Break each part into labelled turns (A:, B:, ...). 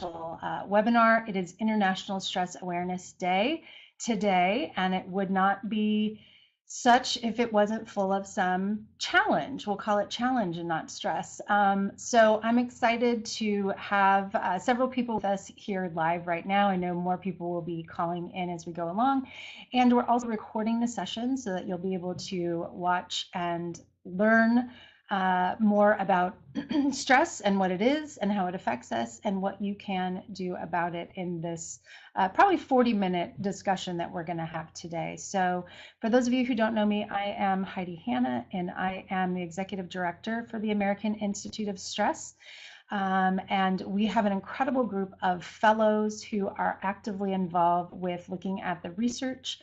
A: webinar. It is International Stress Awareness Day today, and it would not be such if it wasn't full of some challenge. We'll call it challenge and not stress. So I'm excited to have several people with us here live right now. I know more people will be calling in as we go along, and we're also recording the session so that you'll be able to watch and learn more about stress and what it is and how it affects us and what you can do about it in this probably 40-minute discussion that we're going to have today. So for those of you who don't know me, I am Heidi Hanna, and I am the Executive Director for the American Institute of Stress. And we have an incredible group of fellows who are actively involved with looking at the research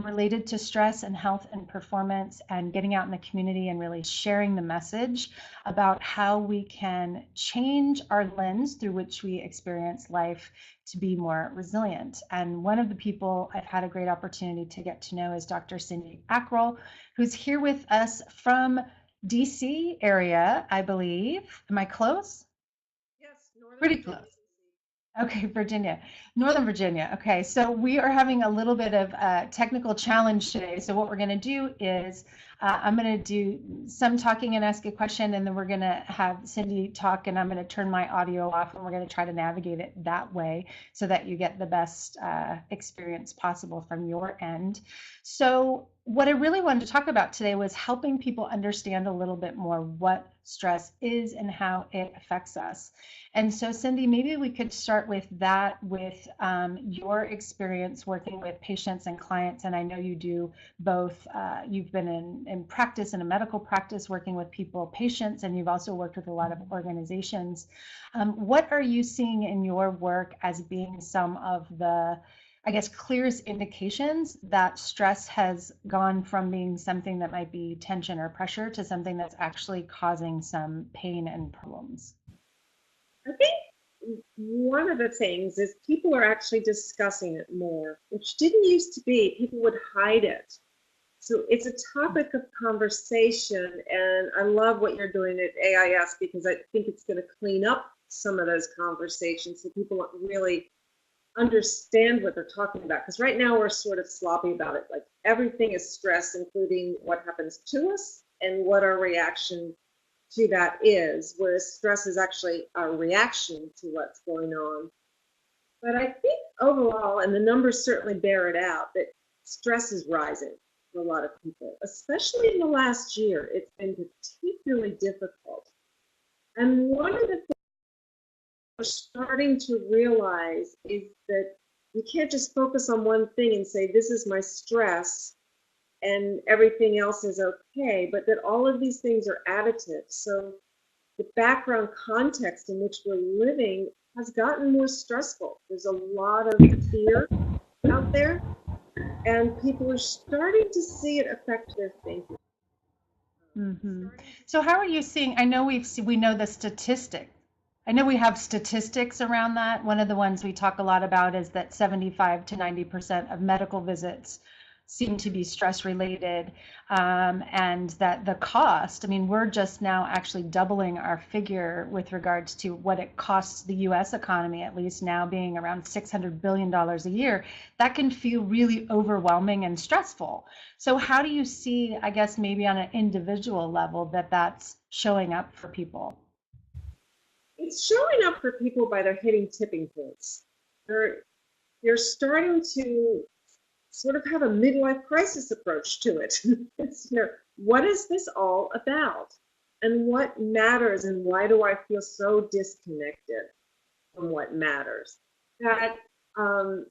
A: related to stress and health and performance, and getting out in the community and really sharing the message about how we can change our lens through which we experience life to be more resilient. And one of the people I've had a great opportunity to get to know is Dr. Cindy Ackrell, who's here with us from DC area, I believe. Am I close?
B: Yes,
A: pretty close. Okay, Virginia, Northern Virginia. Okay, so we are having a little bit of a technical challenge today. So what we're going to do is I'm going to do some talking and ask a question, and then we're going to have Cindy talk, and I'm going to turn my audio off, and we're going to try to navigate it that way so that you get the best experience possible from your end. So what I really wanted to talk about today was helping people understand a little bit more what stress is and how it affects us. And so, Cindy, maybe we could start with that, with your experience working with patients and clients. And I know you do both. You've been in practice, in a medical practice, working with people, patients, and you've also worked with a lot of organizations. What are you seeing in your work as being some of the, I guess, clearest indications that stress has gone from being something that might be tension or pressure to something that's actually causing some pain and problems?
B: I think one of the things is people are actually discussing it more, which didn't used to be. People would hide it. So it's a topic of conversation, and I love what you're doing at AIS because I think it's going to clean up some of those conversations so people really understand what they're talking about. Because right now we're sort of sloppy about it. Like everything is stress, including what happens to us and what our reaction to that is, whereas stress is actually a reaction to what's going on. But I think overall, and the numbers certainly bear it out, that stress is rising for a lot of people, especially in the last year. It's been particularly difficult. And one of the things we're starting to realize is that you can't just focus on one thing and say, this is my stress, and everything else is okay, but that all of these things are additive. So the background context in which we're living has gotten more stressful. There's a lot of fear out there, and people are starting to see it affect their thinking.
A: Mm-hmm. So how are you seeing, I know we know the statistic. I know we have statistics around that. One of the ones we talk a lot about is that 75 to 90% of medical visits seem to be stress related, and that the cost, I mean, we're just now actually doubling our figure with regards to what it costs the US economy, at least now being around $600 billion a year. That can feel really overwhelming and stressful. So how do you see, I guess, maybe on an individual level, that that's showing up for people?
B: It's showing up for people by their hitting tipping points. They're starting to sort of have a midlife crisis approach to it. It's, what is this all about? And what matters, and why do I feel so disconnected from what matters? That I'm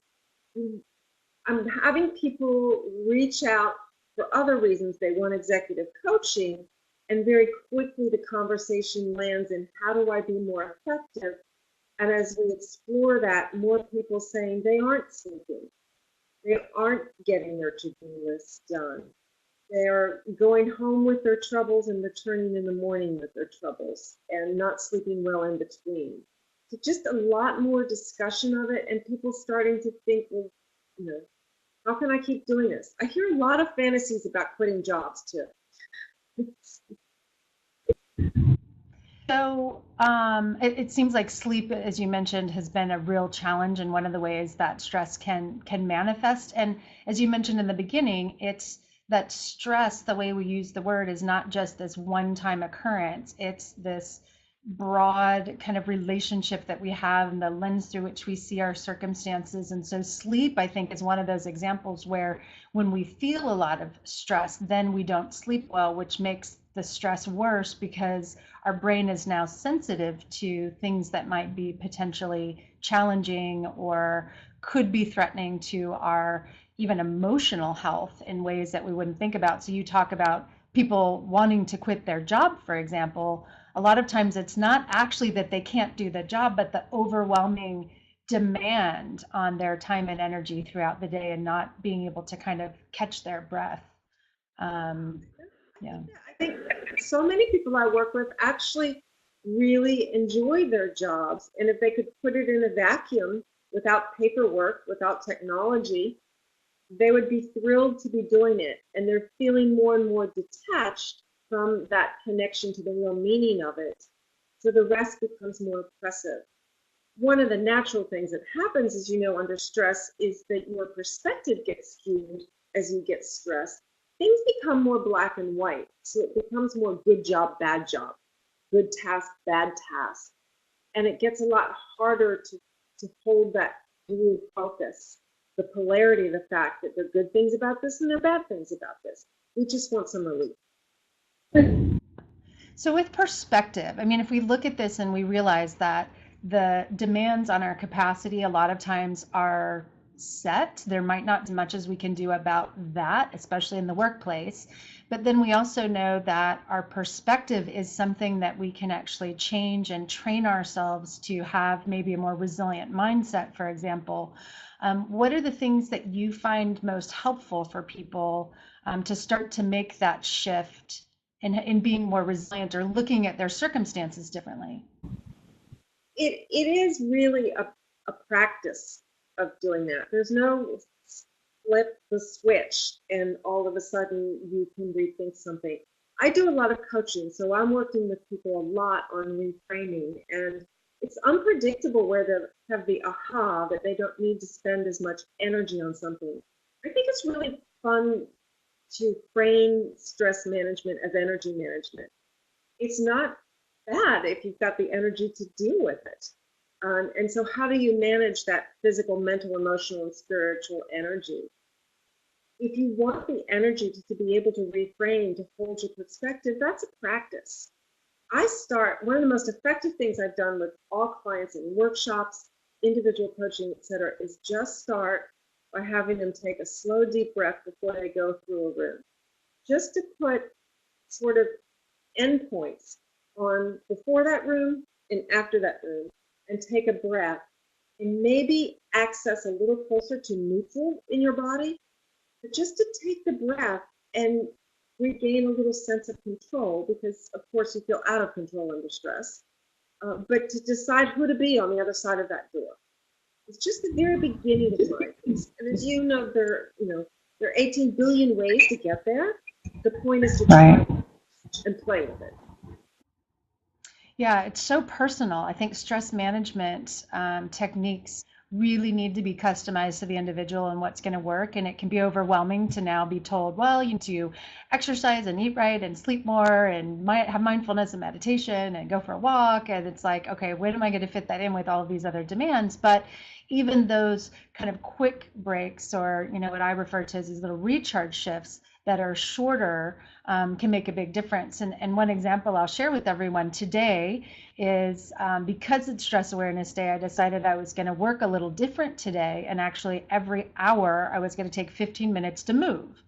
B: having people reach out for other reasons. They want executive coaching, and very quickly the conversation lands in how do I be more effective? And as we explore that, more people saying they aren't sleeping. They aren't getting their to-do lists done. They're going home with their troubles and returning in the morning with their troubles and not sleeping well in between. So just a lot more discussion of it, and people starting to think, well, how can I keep doing this? I hear a lot of fantasies about quitting jobs too.
A: So it seems like sleep, as you mentioned, has been a real challenge and one of the ways that stress can manifest. And as you mentioned in the beginning, it's that stress, the way we use the word, is not just this one-time occurrence. It's this broad kind of relationship that we have and the lens through which we see our circumstances. And so sleep, I think, is one of those examples where when we feel a lot of stress, then we don't sleep well, which makes the stress worse because our brain is now sensitive to things that might be potentially challenging or could be threatening to our even emotional health in ways that we wouldn't think about. So you talk about people wanting to quit their job, for example. A lot of times it's not actually that they can't do the job, but the overwhelming demand on their time and energy throughout the day and not being able to kind of catch their breath. Um, yeah.
B: I think so many people I work with actually really enjoy their jobs. And if they could put it in a vacuum without paperwork, without technology, they would be thrilled to be doing it. And they're feeling more and more detached from that connection to the real meaning of it. So the rest becomes more oppressive. One of the natural things that happens, as you know, under stress is that your perspective gets skewed as you get stressed. Things become more black and white. So it becomes more good job, bad job, good task, bad task. And it gets a lot harder to hold that dual focus, the polarity, the fact that there are good things about this and there are bad things about this. We just want some relief.
A: So with perspective, I mean, if we look at this and we realize that the demands on our capacity a lot of times are set, there might not be much as we can do about that, especially in the workplace. But then we also know that our perspective is something that we can actually change and train ourselves to have maybe a more resilient mindset, for example. What are the things that you find most helpful for people to start to make that shift in being more resilient or looking at their circumstances differently?
B: It is really a practice of doing that. There's no flip the switch and all of a sudden you can rethink something. I do a lot of coaching, so I'm working with people a lot on reframing, and it's unpredictable where they have the aha that they don't need to spend as much energy on something. I think it's really fun to frame stress management as energy management. It's not bad if you've got the energy to deal with it. And so how do you manage that physical, mental, emotional, and spiritual energy? If you want the energy to be able to reframe, to hold your perspective, that's a practice. One of the most effective things I've done with all clients in workshops, individual coaching, et cetera, is just start by having them take a slow, deep breath before they go through a room. Just to put sort of endpoints on before that room and after that room, and take a breath and maybe access a little closer to neutral in your body, but just to take the breath and regain a little sense of control, because of course you feel out of control under stress, but to decide who to be on the other side of that door. It's just the very beginning of mindfulness. And as you know, there are 18 billion ways to get there. The point is to try and play with it.
A: Yeah, it's so personal. I think stress management techniques really need to be customized to the individual and what's going to work. And it can be overwhelming to now be told, well, you need to exercise and eat right and sleep more and have mindfulness and meditation and go for a walk. And it's like, okay, when am I going to fit that in with all of these other demands? But even those kind of quick breaks, or what I refer to as these little recharge shifts that are shorter, can make a big difference. And one example I'll share with everyone today is because it's Stress Awareness Day, I decided I was going to work a little different today. And actually, every hour I was going to take 15 minutes to move,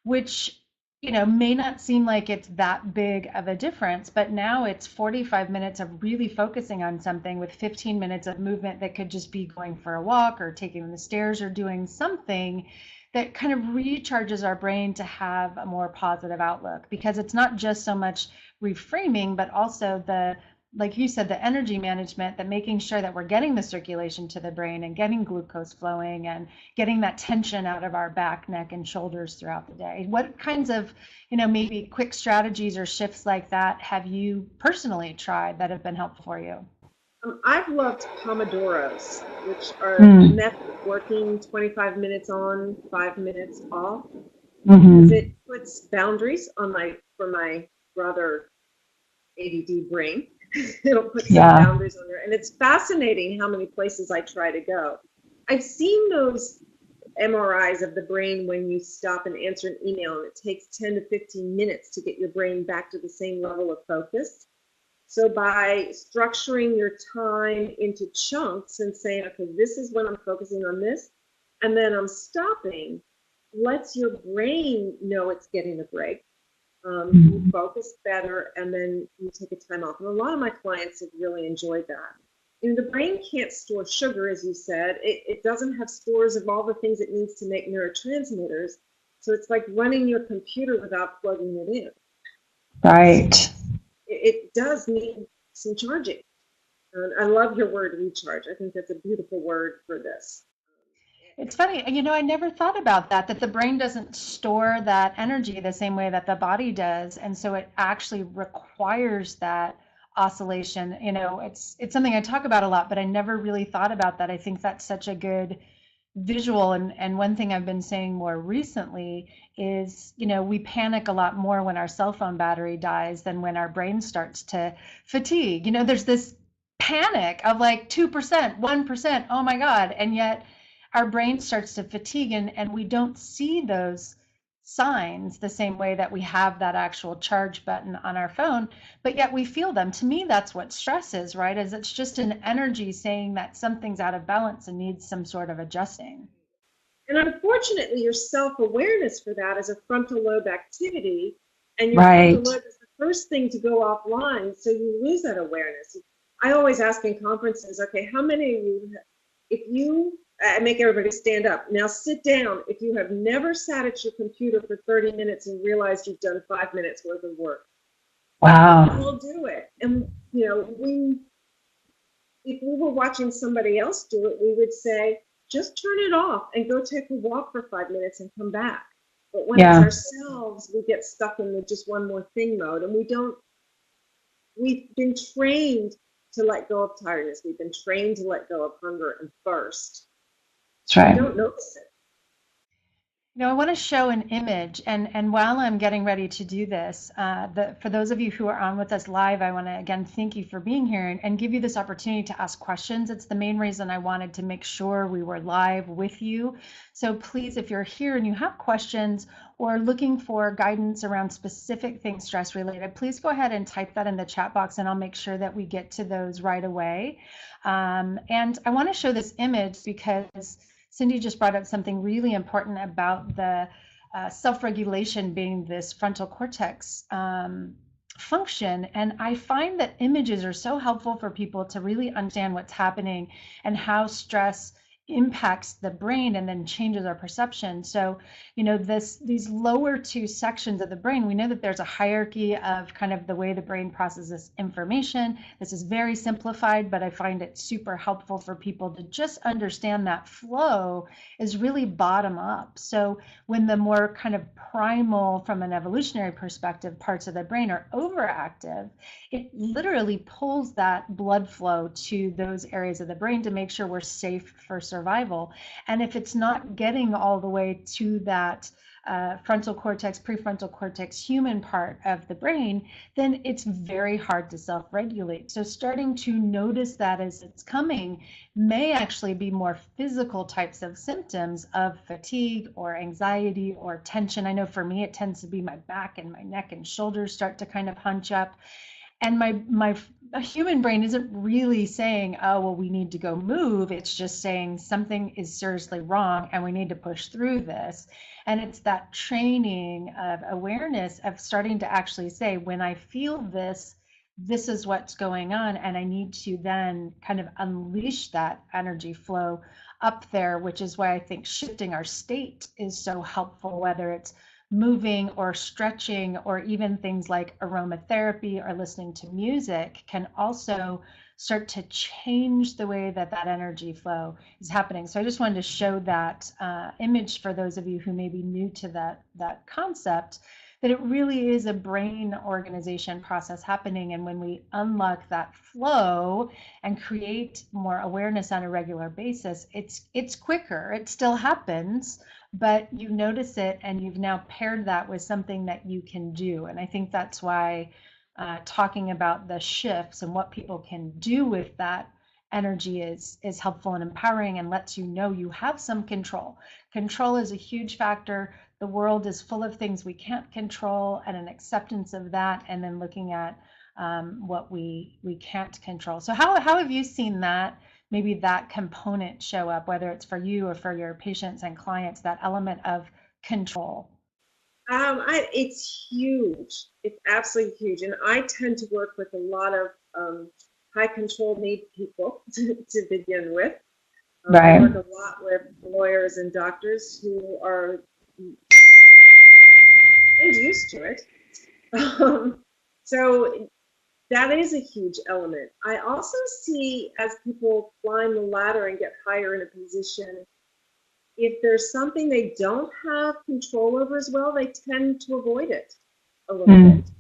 A: which may not seem like it's that big of a difference, but now it's 45 minutes of really focusing on something with 15 minutes of movement that could just be going for a walk or taking the stairs or doing something that kind of recharges our brain to have a more positive outlook, because it's not just so much reframing, but also the like you said, the energy management, that making sure that we're getting the circulation to the brain and getting glucose flowing and getting that tension out of our back, neck, and shoulders throughout the day. What kinds of, maybe quick strategies or shifts like that have you personally tried that have been helpful for you?
B: I've loved Pomodoros, which are a
A: Mm.
B: method of working 25 minutes on, 5 minutes off, because
A: Hmm.
B: it puts boundaries on for my rather ADD brain. It'll put some
A: Yeah.
B: boundaries on there. And it's fascinating how many places I try to go. I've seen those MRIs of the brain when you stop and answer an email, and it takes 10 to 15 minutes to get your brain back to the same level of focus. So by structuring your time into chunks and saying, okay, this is when I'm focusing on this, and then I'm stopping, lets your brain know it's getting a break. You
A: Mhm.
B: focus better, and then you take a time off. And a lot of my clients have really enjoyed that. The brain can't store sugar, as you said. It doesn't have stores of all the things it needs to make neurotransmitters. So it's like running your computer without plugging it in. So
A: Right.
B: it does need some charging. And I love your word recharge. I think that's a beautiful word for this.
A: It's funny, I never thought about that, that the brain doesn't store that energy the same way that the body does. And so it actually requires that oscillation. It's something I talk about a lot, but I never really thought about that. I think that's such a good visual. And one thing I've been saying more recently is, we panic a lot more when our cell phone battery dies than when our brain starts to fatigue. There's this panic of like 2%, 1%, oh my God. And yet our brain starts to fatigue, and we don't see those signs the same way that we have that actual charge button on our phone, but yet we feel them. To me, that's what stress is, right? Is it's just an energy saying that something's out of balance and needs some sort of adjusting.
B: And unfortunately, your self awareness for that is a frontal lobe activity, and your frontal
A: Right.
B: lobe is the first thing to go offline, so you lose that awareness. I always ask in conferences, okay, how many of you, if you, I make everybody stand up. Now sit down if you have never sat at your computer for 30 minutes and realized you've done 5 minutes worth of work. We
A: Wow.
B: all do it. And, if we were watching somebody else do it, we would say, just turn it off and go take a walk for 5 minutes and come back. But when it's
A: Yeah.
B: ourselves, we get stuck in the just one more thing mode. And we've been trained to let go of tiredness. We've been trained to let go of hunger and thirst.
A: That's
B: And we
A: right.
B: don't notice it.
A: I want to show an image, and while I'm getting ready to do this, for those of you who are on with us live, I want to again thank you for being here and give you this opportunity to ask questions. It's the main reason I wanted to make sure we were live with you. So please, if you're here and you have questions or looking for guidance around specific things stress related, please go ahead and type that in the chat box, and I'll make sure that we get to those right away. And I want to show this image because Cindy just brought up something really important about the self-regulation being this frontal cortex function. And I find that images are so helpful for people to really understand what's happening and how stress impacts the brain and then changes our perception. So, these lower two sections of the brain, we know that there's a hierarchy of kind of the way the brain processes information. This is very simplified, but I find it super helpful for people to just understand that flow is really bottom up. So when the more kind of primal, from an evolutionary perspective, parts of the brain are overactive, it literally pulls that blood flow to those areas of the brain to make sure we're safe for survival. And if it's not getting all the way to that frontal cortex, prefrontal cortex, human part of the brain, then it's very hard to self-regulate. So starting to notice that as it's coming may actually be more physical types of symptoms of fatigue or anxiety or tension. I know for me, it tends to be my back and my neck and shoulders start to kind of hunch up, and my human brain isn't really saying, oh well, we need to go move. It's just saying something is seriously wrong and we need to push through this. And it's that training of awareness of starting to actually say, when I feel this, this is what's going on, and I need to then kind of unleash that energy flow up there, which is why I think shifting our state is so helpful, whether it's moving or stretching or even things like aromatherapy or listening to music can also start to change the way that that energy flow is happening. So I just wanted to show that image for those of you who may be new to that concept, that it really is a brain organization process happening. And when we unlock that flow and create more awareness on a regular basis, it's quicker. It still happens, but you notice it and you've now paired that with something that you can do. And I think that's why talking about the shifts and what people can do with that energy is helpful and empowering and lets you know you have some control. Control is a huge factor. The world is full of things we can't control, and an acceptance of that, and then looking at what we can't control. So how have you seen that, maybe that component show up, whether it's for you or for your patients and clients, that element of control?
B: It's huge. It's absolutely huge. And I tend to work with a lot of high control need people to begin with. I
A: Right.
B: work a lot with lawyers and doctors who are used to it. So that is a huge element. I also see as people climb the ladder and get higher in a position, if there's something they don't have control over as well, they tend to avoid it a little
A: Mm.
B: bit.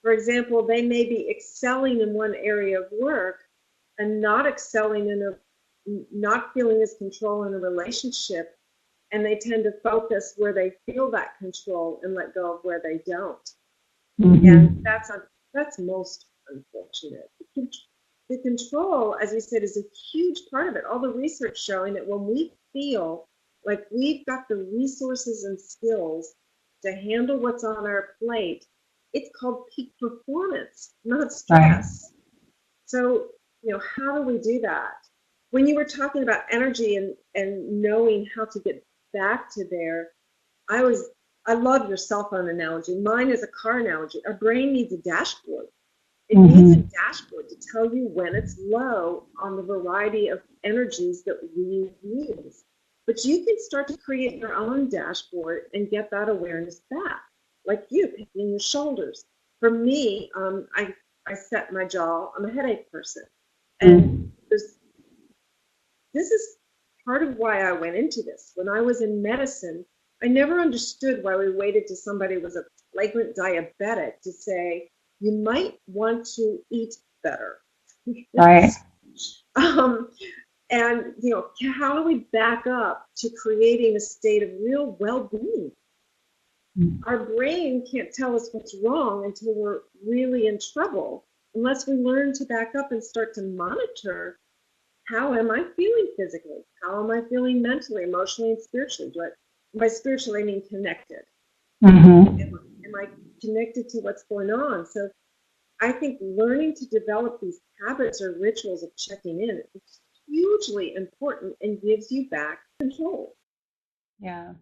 B: For example, they may be excelling in one area of work and not excelling in not feeling as control in a relationship, and they tend to focus where they feel that control and let go of where they don't. And
A: Mhm.
B: that's most unfortunate. The control, as you said, is a huge part of it. All the research showing that when we feel like we've got the resources and skills to handle what's on our plate, it's called peak performance, not
A: Right.
B: stress. So, how do we do that? When you were talking about energy and knowing how to get back to there, I was I love your cell phone analogy. Mine is a car analogy. Our brain needs a dashboard. It needs a
A: Mhm.
B: dashboard to tell you when it's low on the variety of energies that we use. But you can start to create your own dashboard and get that awareness back, like you picking your shoulders. For me, I set my jaw. I'm a headache person, and
A: Mm.
B: this is part of why I went into this. When I was in medicine, I never understood why we waited till somebody was a flagrant diabetic to say, you might want to eat better.
A: Right.
B: um, and, how do we back up to creating a state of real well being?
A: Mm.
B: Our brain can't tell us what's wrong until we're really in trouble, unless we learn to back up and start to monitor how am I feeling physically? How am I feeling mentally, emotionally, and spiritually? By spiritually, I mean connected.
A: Mhm.
B: Am I connected to what's going on? So I think learning to develop these habits or rituals of checking in is hugely important and gives you back control.
A: Yeah.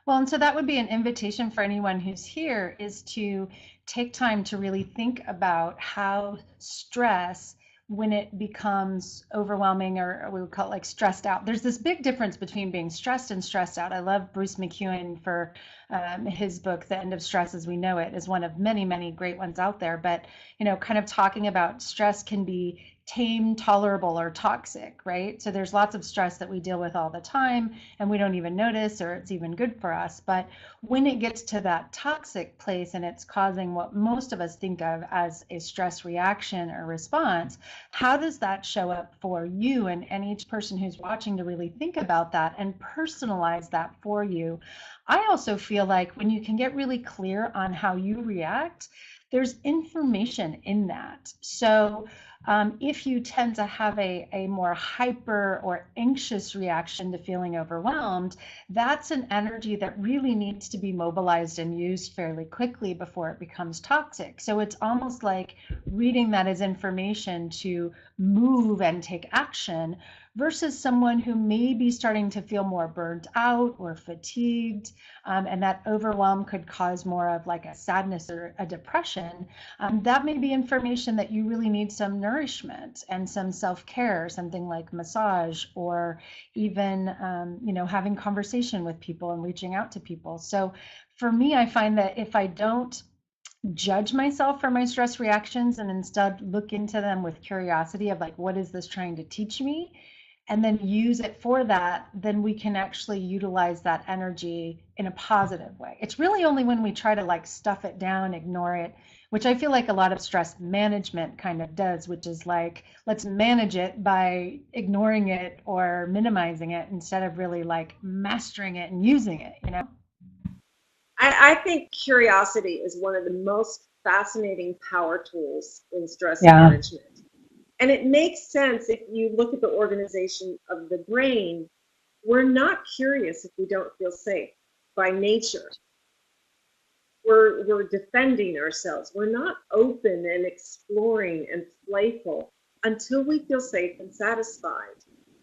A: Well, and so that would be an invitation for anyone who's here, is to take time to really think about how stress, when it becomes overwhelming, or we would call it like stressed out. There's this big difference between being stressed and stressed out. I love Bruce McEwen for his book, The End of Stress as We Know It, is one of many, many great ones out there. But, kind of talking about stress can be tame, tolerable, or toxic, right? So there's lots of stress that we deal with all the time and we don't even notice, or it's even good for us. But when it gets to that toxic place and it's causing what most of us think of as a stress reaction or response, how does that show up for you? And each person who's watching to really think about that and personalize that for you. I also feel like when you can get really clear on how you react, there's information in that. So if you tend to have a more hyper or anxious reaction to feeling overwhelmed, that's an energy that really needs to be mobilized and used fairly quickly before it becomes toxic. So it's almost like reading that as information to move and take action, versus someone who may be starting to feel more burnt out or fatigued. And that overwhelm could cause more of like a sadness or a depression. That may be information that you really need some nourishment and some self-care, something like massage, or even, having conversation with people and reaching out to people. So for me, I find that if I don't judge myself for my stress reactions and instead look into them with curiosity of like, what is this trying to teach me? And then use it for that, then we can actually utilize that energy in a positive way. It's really only when we try to like stuff it down, ignore it, which I feel like a lot of stress management kind of does, which is like, let's manage it by ignoring it or minimizing it instead of really like mastering it and using it.
B: I think curiosity is one of the most fascinating power tools in stress
A: Yeah.
B: management. And it makes sense if you look at the organization of the brain. We're not curious if we don't feel safe by nature. We're defending ourselves. We're not open and exploring and playful until we feel safe and satisfied.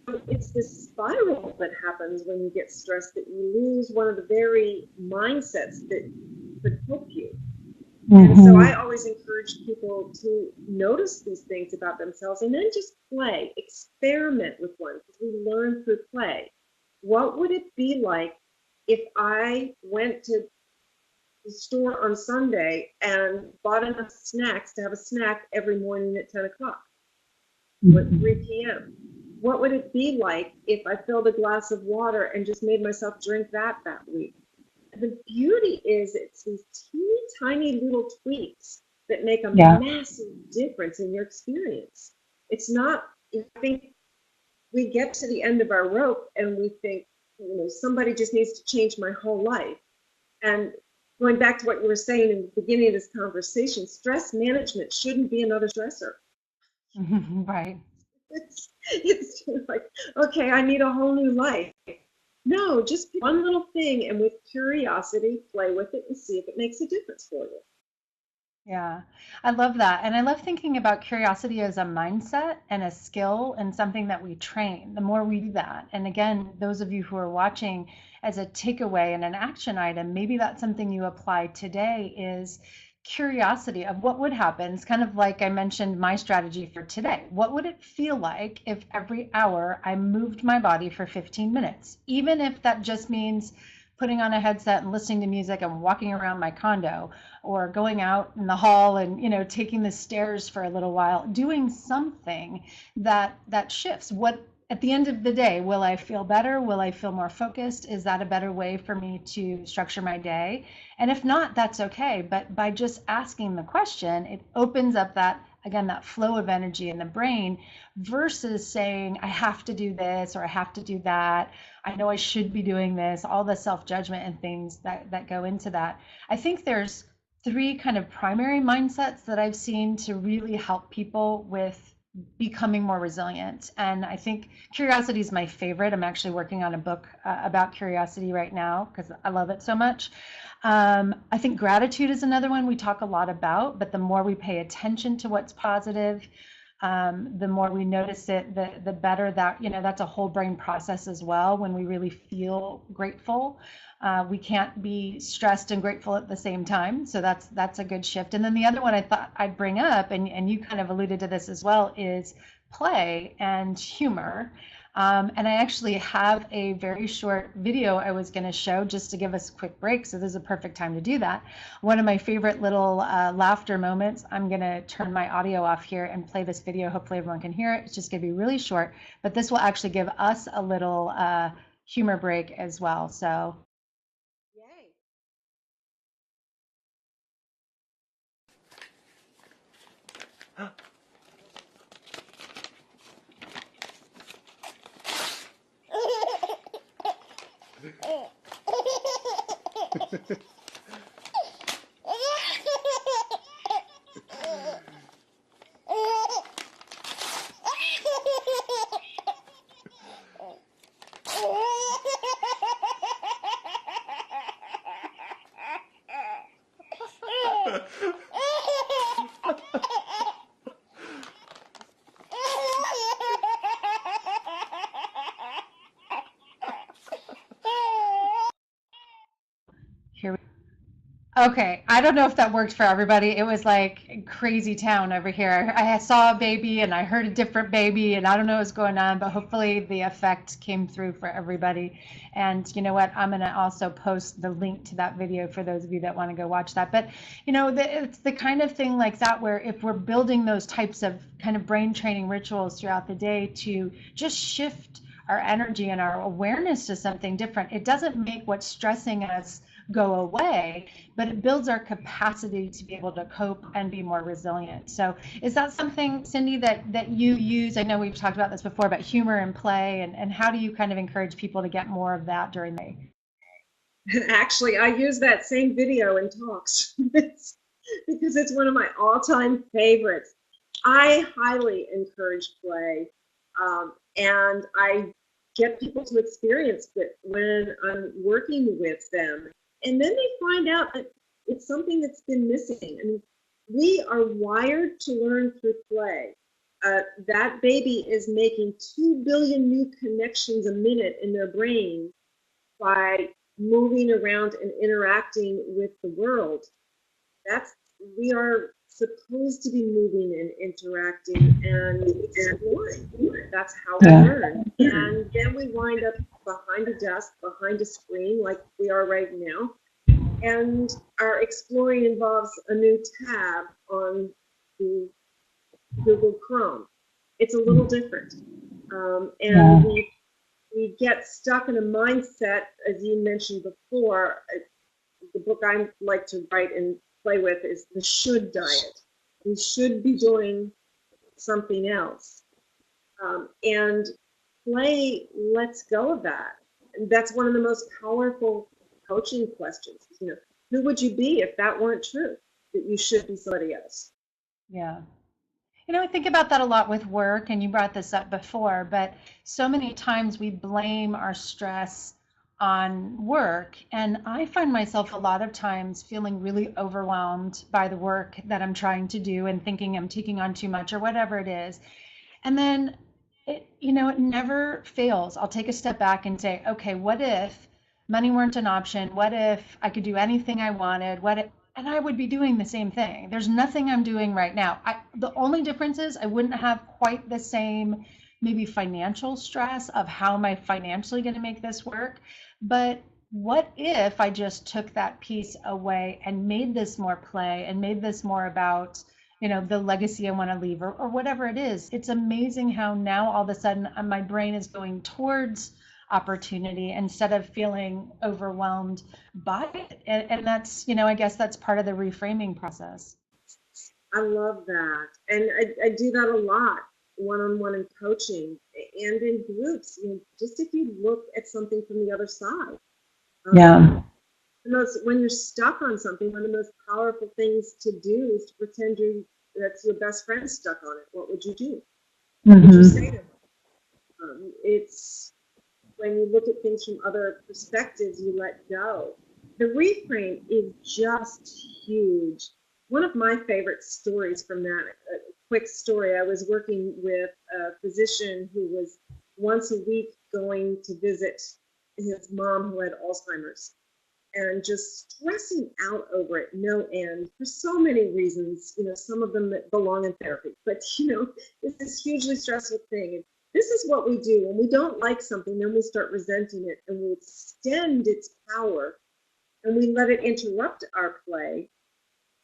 B: So it's this spiral that happens when you get stressed that you lose one of the very mindsets that could help you. And so I always encourage people to notice these things about themselves and then just play, experiment with one, because we learn through play. What would it be like if I went to the store on Sunday and bought enough snacks to have a snack every morning at 10 o'clock, at 3 p.m.? What would it be like if I filled a glass of water and just made myself drink that week? The beauty is it's these teeny tiny little tweaks that make a massive difference in your experience. It's not, I think we get to the end of our rope and we think, somebody just needs to change my whole life. And going back to what you were saying in the beginning of this conversation, stress management shouldn't be another stressor.
A: Right.
B: It's like, okay, I need a whole new life. No, just pick one little thing and with curiosity, play with it and see if it makes a difference for you.
A: Yeah, I love that. And I love thinking about curiosity as a mindset and a skill and something that we train. The more we do that, and again, those of you who are watching, as a takeaway and an action item, maybe that's something you apply today is curiosity of what would happen. It's kind of like I mentioned my strategy for today. What would it feel like if every hour I moved my body for 15 minutes? Even if that just means putting on a headset and listening to music and walking around my condo, or going out in the hall and taking the stairs for a little while, doing something that shifts. What at the end of the day, will I feel better? Will I feel more focused? Is that a better way for me to structure my day? And if not, that's okay. But by just asking the question, it opens up that flow of energy in the brain versus saying, I have to do this or I have to do that. I know I should be doing this, all the self-judgment and things that go into that. I think there's three kind of primary mindsets that I've seen to really help people with becoming more resilient. And I think curiosity is my favorite. I'm actually working on a book about curiosity right now because I love it so much. I think gratitude is another one we talk a lot about, but the more we pay attention to what's positive, the more we notice it, the better that, that's a whole brain process as well. When we really feel grateful, we can't be stressed and grateful at the same time. So that's a good shift. And then the other one I thought I'd bring up, and you kind of alluded to this as well, is play and humor. And I actually have a very short video I was going to show just to give us a quick break. So this is a perfect time to do that. One of my favorite little laughter moments. I'm going to turn my audio off here and play this video. Hopefully everyone can hear it. It's just going to be really short, but this will actually give us a little humor break as well. So.
B: Yay.
A: Here Okay, I don't know if that worked for everybody. It was like crazy town over here. I saw a baby and I heard a different baby, and I don't know what's going on, but hopefully the effect came through for everybody. And you know what? I'm going to also post the link to that video for those of you that want to go watch that. But it's the kind of thing like that where if we're building those types of kind of brain training rituals throughout the day to just shift our energy and our awareness to something different, it doesn't make what's stressing us go away, but it builds our capacity to be able to cope and be more resilient. So is that something, Cindy, that you use? I know we've talked about this before, but humor and play, and how do you kind of encourage people to get more of that during the day?
B: Actually, I use that same video in talks because it's one of my all-time favorites. I highly encourage play, and I get people to experience it when I'm working with them. And then they find out that it's something that's been missing. And we are wired to learn through play. That baby is making 2 billion new connections a minute in their brain by moving around and interacting with the world. That's We are supposed to be moving and interacting and exploring. That's how we learn. And then we wind up behind a desk, behind a screen like we are right now. And our exploring involves a new tab on the Google Chrome. It's a little different. And we get stuck in a mindset, as you mentioned before. The book I like to write and play with is the should diet. We should be doing something else. And play lets go of that. And that's one of the most powerful coaching questions. Who would you be if that weren't true? That you should be somebody else.
A: Yeah. I think about that a lot with work, and you brought this up before, but so many times we blame our stress on work. And I find myself a lot of times feeling really overwhelmed by the work that I'm trying to do and thinking I'm taking on too much or whatever it is. And then it never fails. I'll take a step back and say, okay, what if money weren't an option? What if I could do anything I wanted? And I would be doing the same thing. There's nothing I'm doing right now. The only difference is I wouldn't have quite the same maybe financial stress of how am I financially going to make this work. But what if I just took that piece away and made this more play and made this more about the legacy I want to leave, or whatever it is. It's amazing how now all of a sudden my brain is going towards opportunity instead of feeling overwhelmed by it. And that's, I guess that's part of the reframing process.
B: I love that. And I do that a lot one-on-one in coaching and in groups. Just if you look at something from the other side.
A: Yeah.
B: When you're stuck on something, one of the most powerful things to do is to pretend that's your best friend stuck on it. What would you do? What would you say to them? It's when you look at things from other perspectives, you let go. The reframe is just huge. One of my favorite stories from that, a quick story, I was working with a physician who was once a week going to visit his mom who had Alzheimer's, and just stressing out over it no end for so many reasons, some of them that belong in therapy, but it's this hugely stressful thing. And this is what we do when we don't like something, then we start resenting it and we extend its power and we let it interrupt our play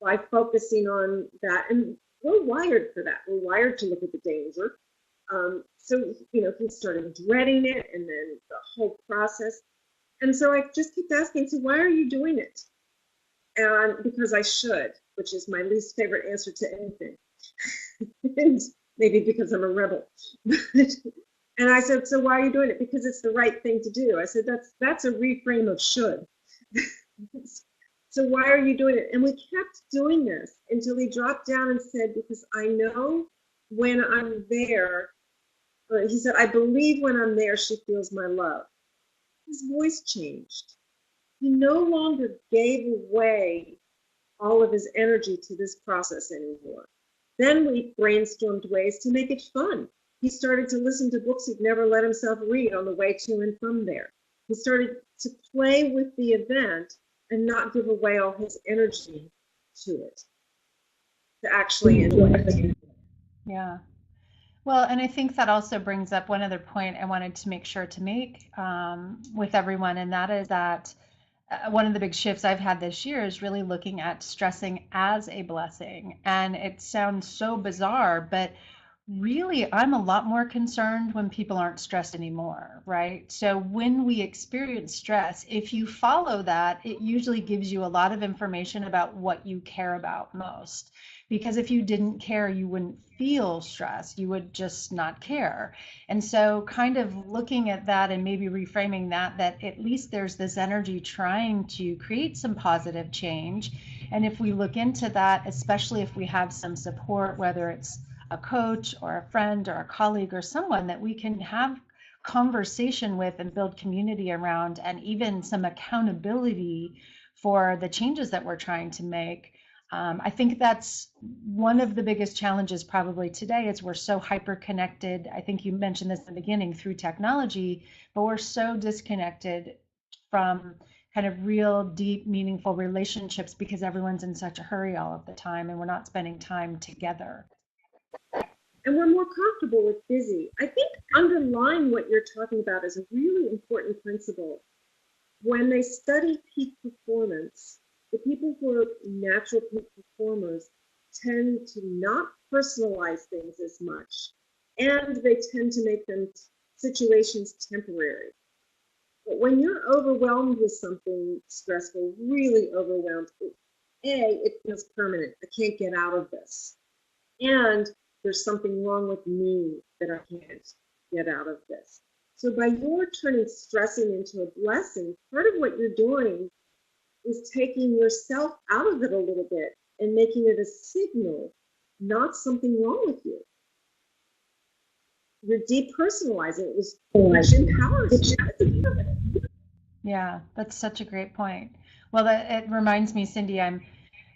B: by focusing on that. And we're wired for that. We're wired to look at the danger. So he started dreading it, and then the whole process. And so I just kept asking, so why are you doing it? And because I should, which is my least favorite answer to anything. And maybe because I'm a rebel. And I said, so why are you doing it? Because it's the right thing to do. I said, that's a reframe of should. So why are you doing it? And we kept doing this until he dropped down and said, because I know when I'm there, he said, I believe when I'm there, she feels my love. His voice changed. He no longer gave away all of his energy to this process anymore. Then we brainstormed ways to make it fun. He started to listen to books he'd never let himself read on the way to and from there. He started to play with the event and not give away all his energy to it, to actually enjoy it.
A: Yeah. Well, and I think that also brings up one other point I wanted to make sure to make with everyone, and that is that one of the big shifts I've had this year is really looking at stressing as a blessing. And it sounds so bizarre, but really, I'm a lot more concerned when people aren't stressed anymore, right? So when we experience stress, if you follow that, it usually gives you a lot of information about what you care about most. Because if you didn't care, you wouldn't feel stress. You would just not care. And so kind of looking at that and maybe reframing that, that at least there's this energy trying to create some positive change. And if we look into that, especially if we have some support, whether it's a coach or a friend or a colleague or someone that we can have conversation with and build community around, and even some accountability for the changes that we're trying to make. I think that's one of the biggest challenges probably today is we're so hyper connected. I think you mentioned this in the beginning through technology, but we're so disconnected from kind of real, deep, meaningful relationships because everyone's in such a hurry all of the time and we're not spending time together.
B: And we're more comfortable with busy. I think underlying what you're talking about is a really important principle. When they study peak performance, the people who are natural peak performers tend to not personalize things as much, and they tend to make them situations temporary. But when you're overwhelmed with something stressful, really overwhelmed, it feels permanent. I can't get out of this. And there's something wrong with me that I can't get out of this. So by your turning stressing into a blessing, part of what you're doing is taking yourself out of it a little bit and making it a signal, not something wrong with you. You're depersonalizing it, which empowers you.
A: Yeah, that's such a great point. Well, it reminds me, Cindy, I'm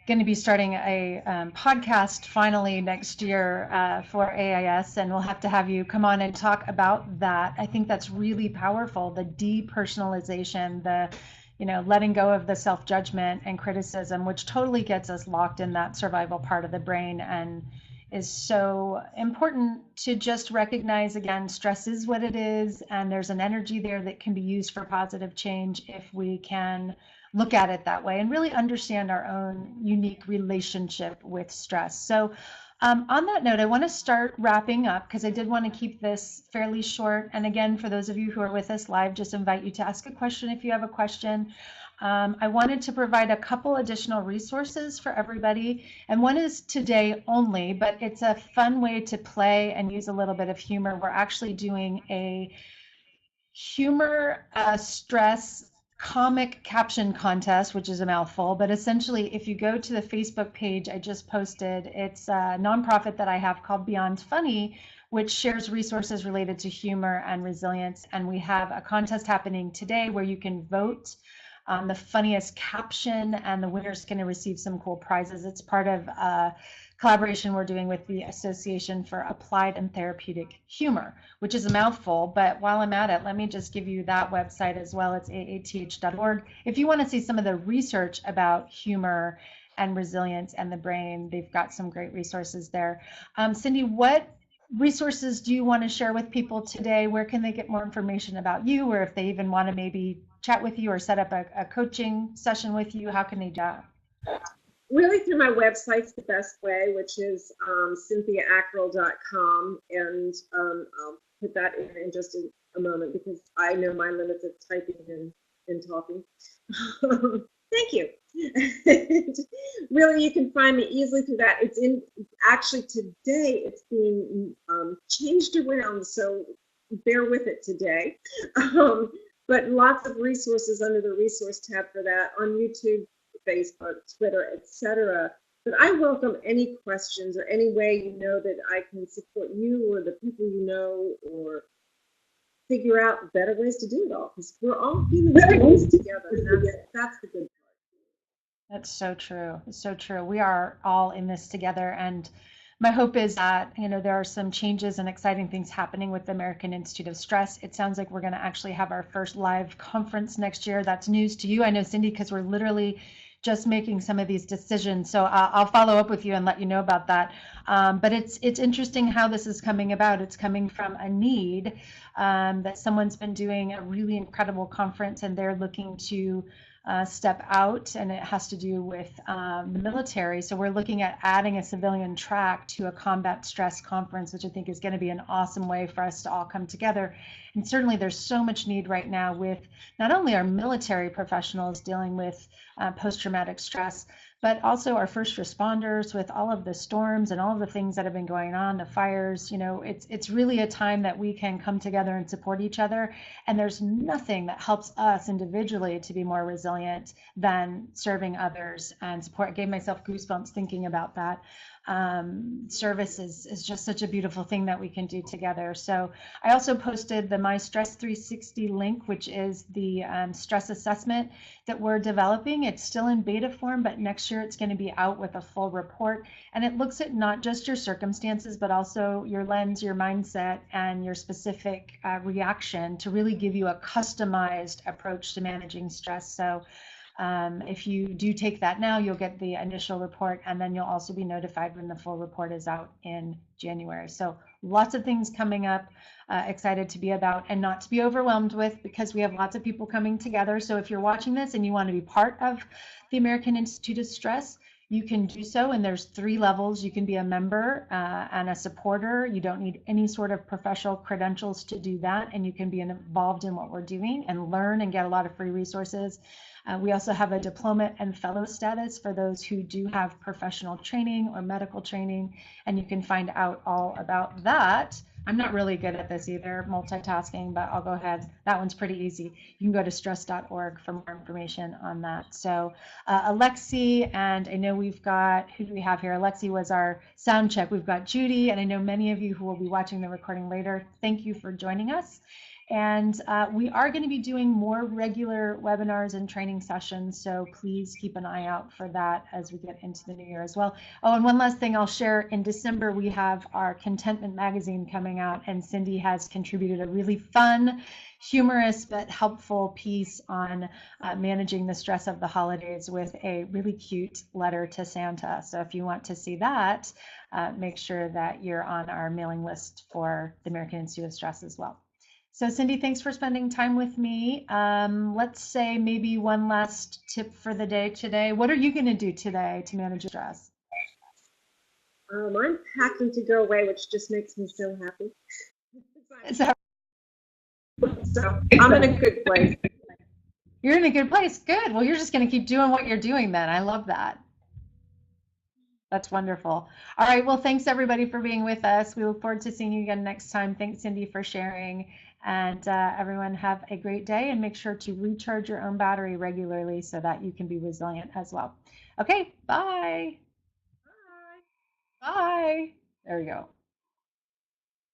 A: going to be starting a podcast finally next year for AIS, and we'll have to have you come on and talk about that. I think that's really powerful, the depersonalization, the letting go of the self-judgment and criticism, which totally gets us locked in that survival part of the brain, and is so important to just recognize, again, stress is what it is, and there's an energy there that can be used for positive change if we can look at it that way and really understand our own unique relationship with stress. So on that note, I want to start wrapping up because I did want to keep this fairly short. And again, for those of you who are with us live, just invite you to ask a question if you have a question. I wanted to provide a couple additional resources for everybody. And one is today only, but it's a fun way to play and use a little bit of humor. We're actually doing a humor stress comic caption contest, which is a mouthful, but essentially if you go to the Facebook page I just posted, it's a nonprofit that I have called Beyond Funny, which shares resources related to humor and resilience. And we have a contest happening today where you can vote on the funniest caption, and the winner's going to receive some cool prizes. It's part of a collaboration we're doing with the Association for Applied and Therapeutic Humor, which is a mouthful, but while I'm at it, let me just give you that website as well. It's aath.org. If you want to see some of the research about humor and resilience and the brain, they've got some great resources there. Cindy, what resources do you want to share with people today? Where can they get more information about you, or if they even want to maybe chat with you or set up a coaching session with you, how can they do that?
B: Really through my website's the best way, which is cynthiaackrell.com, and I'll put that in just a moment because I know my limits of typing and talking. Thank you. Really, you can find me easily through that. It's in actually today. It's being changed around, so bear with it today. But lots of resources under the resource tab for that on YouTube, Facebook, Twitter, etc. But I welcome any questions or any way you know that I can support you or the people you know, or figure out better ways to do it all, because we're all human beings together. And that's the good part.
A: That's so true. It's so true. We are all in this together. And my hope is that, there are some changes and exciting things happening with the American Institute of Stress. It sounds like we're going to actually have our first live conference next year. That's news to you, I know, Cindy, because we're literally just making some of these decisions. So I'll follow up with you and let you know about that. But it's interesting how this is coming about. It's coming from a need that someone's been doing a really incredible conference, and they're looking to step out, and it has to do with the military. So we're looking at adding a civilian track to a combat stress conference, which I think is going to be an awesome way for us to all come together. And certainly there's so much need right now with not only our military professionals dealing with post-traumatic stress, but also our first responders with all of the storms and all of the things that have been going on, the fires. It's really a time that we can come together and support each other. And there's nothing that helps us individually to be more resilient than serving others and support. I gave myself goosebumps thinking about that. Service is just such a beautiful thing that we can do together. So I also posted the My Stress 360 link, which is the stress assessment that we're developing. It's still in beta form, but next year it's going to be out with a full report. And it looks at not just your circumstances, but also your lens, your mindset, and your specific reaction to really give you a customized approach to managing stress. So if you do take that now, you'll get the initial report, and then you'll also be notified when the full report is out in January. So lots of things coming up, excited to be about and not to be overwhelmed with, because we have lots of people coming together. So if you're watching this and you want to be part of the American Institute of Stress, you can do so, and there's 3 levels. You can be a member and a supporter. You don't need any sort of professional credentials to do that, and you can be involved in what we're doing and learn and get a lot of free resources. We also have a diploma and fellow status for those who do have professional training or medical training, and you can find out all about that. I'm not really good at this either, multitasking, but I'll go ahead. That one's pretty easy. You can go to stress.org for more information on that. So Alexi, and I know we've got, who do we have here? Alexi was our sound check. We've got Judy, and I know many of you who will be watching the recording later. Thank you for joining us. And we are going to be doing more regular webinars and training sessions, so please keep an eye out for that as we get into the new year as well. Oh, and one last thing I'll share. In December, we have our Contentment magazine coming out, and Cindy has contributed a really fun, humorous, but helpful piece on managing the stress of the holidays with a really cute letter to Santa. So if you want to see that, make sure that you're on our mailing list for the American Institute of Stress as well. So Cindy, thanks for spending time with me. Let's say maybe one last tip for the day today. What are you going to do today to manage stress?
B: I'm packing to go away, which just makes me so happy. So I'm in a good place.
A: You're in a good place. Good. Well, you're just going to keep doing what you're doing then. I love that. That's wonderful. All right. Well, thanks everybody for being with us. We look forward to seeing you again next time. Thanks, Cindy, for sharing. And everyone have a great day, and make sure to recharge your own battery regularly so that you can be resilient as well. Okay. Bye.
B: Bye.
A: Bye. There we go.